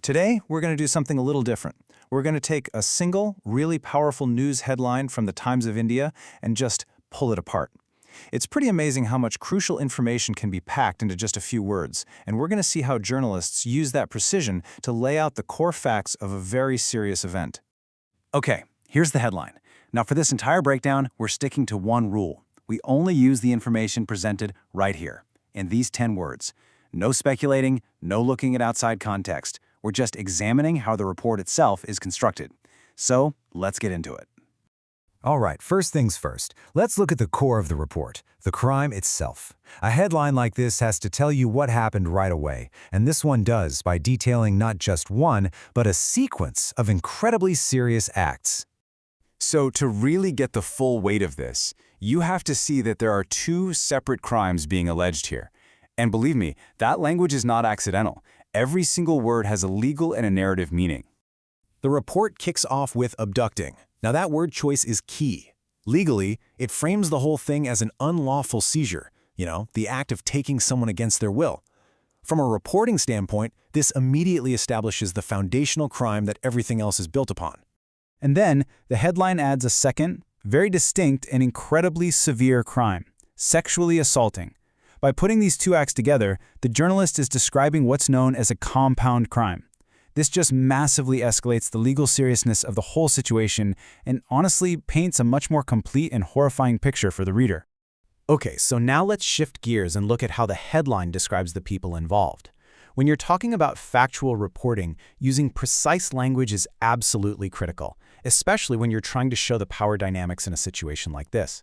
Today, we're going to do something a little different. We're going to take a single, really powerful news headline from the Times of India and just pull it apart. It's pretty amazing how much crucial information can be packed into just a few words, and we're going to see how journalists use that precision to lay out the core facts of a very serious event. Okay, here's the headline. Now for this entire breakdown, we're sticking to one rule. We only use the information presented right here, in these 10 words. No speculating, no looking at outside context. We're just examining how the report itself is constructed. So, let's get into it. All right, first things first. Let's look at the core of the report, the crime itself. A headline like this has to tell you what happened right away, and this one does by detailing not just one, but a sequence of incredibly serious acts. So to really get the full weight of this, you have to see that there are two separate crimes being alleged here. And believe me, that language is not accidental. Every single word has a legal and a narrative meaning. The report kicks off with abducting. Now that word choice is key. Legally, it frames the whole thing as an unlawful seizure, the act of taking someone against their will. From a reporting standpoint, this immediately establishes the foundational crime that everything else is built upon. And then, the headline adds a second, very distinct and incredibly severe crime, sexually assaulting. By putting these two acts together, the journalist is describing what's known as a compound crime. This just massively escalates the legal seriousness of the whole situation and honestly paints a much more complete and horrifying picture for the reader. Okay, so now let's shift gears and look at how the headline describes the people involved. When you're talking about factual reporting, using precise language is absolutely critical, especially when you're trying to show the power dynamics in a situation like this.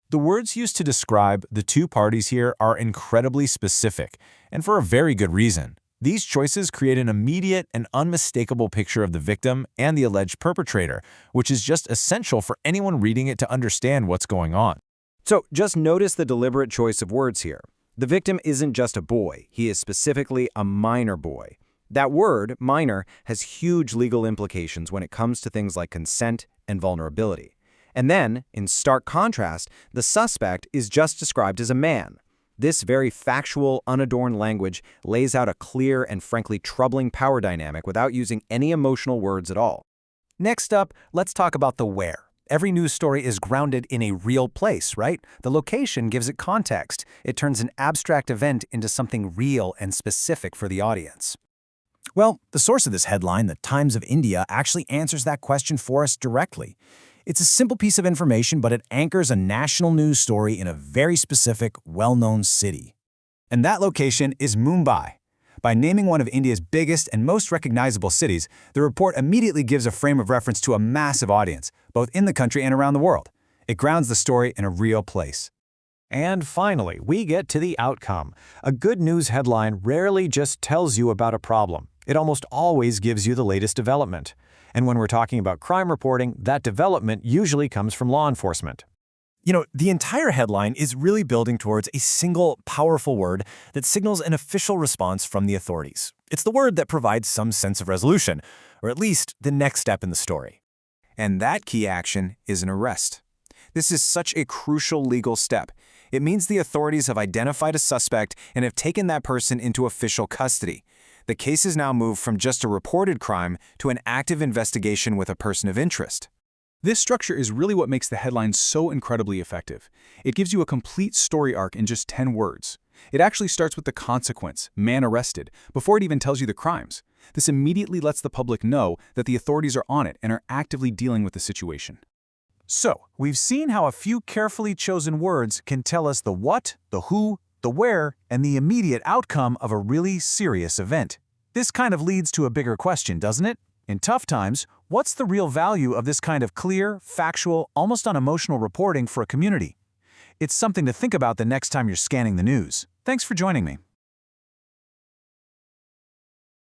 The words used to describe the two parties here are incredibly specific, and for a very good reason. These choices create an immediate and unmistakable picture of the victim and the alleged perpetrator, which is just essential for anyone reading it to understand what's going on. So just notice the deliberate choice of words here. The victim isn't just a boy, he is specifically a minor boy. That word, minor, has huge legal implications when it comes to things like consent and vulnerability. And then, in stark contrast, the suspect is just described as a man. This very factual, unadorned language lays out a clear and frankly troubling power dynamic without using any emotional words at all. Next up, let's talk about the where. Every news story is grounded in a real place, right? The location gives it context. It turns an abstract event into something real and specific for the audience. Well, the source of this headline, the Times of India, actually answers that question for us directly. It's a simple piece of information, but it anchors a national news story in a very specific, well-known city. And that location is Mumbai. By naming one of India's biggest and most recognizable cities, the report immediately gives a frame of reference to a massive audience, both in the country and around the world. It grounds the story in a real place. And finally, we get to the outcome. A good news headline rarely just tells you about a problem. It almost always gives you the latest development. And when we're talking about crime reporting, that development usually comes from law enforcement. The entire headline is really building towards a single, powerful word that signals an official response from the authorities. It's the word that provides some sense of resolution, or at least the next step in the story. And that key action is an arrest. This is such a crucial legal step. It means the authorities have identified a suspect and have taken that person into official custody. The case is now moved from just a reported crime to an active investigation with a person of interest. This structure is really what makes the headline so incredibly effective. It gives you a complete story arc in just 10 words. It actually starts with the consequence, man arrested, before it even tells you the crimes. This immediately lets the public know that the authorities are on it and are actively dealing with the situation. So, we've seen how a few carefully chosen words can tell us the what, the who, the where, and the immediate outcome of a really serious event. This kind of leads to a bigger question, doesn't it? In tough times, what's the real value of this kind of clear, factual, almost unemotional reporting for a community? It's something to think about the next time you're scanning the news. Thanks for joining me.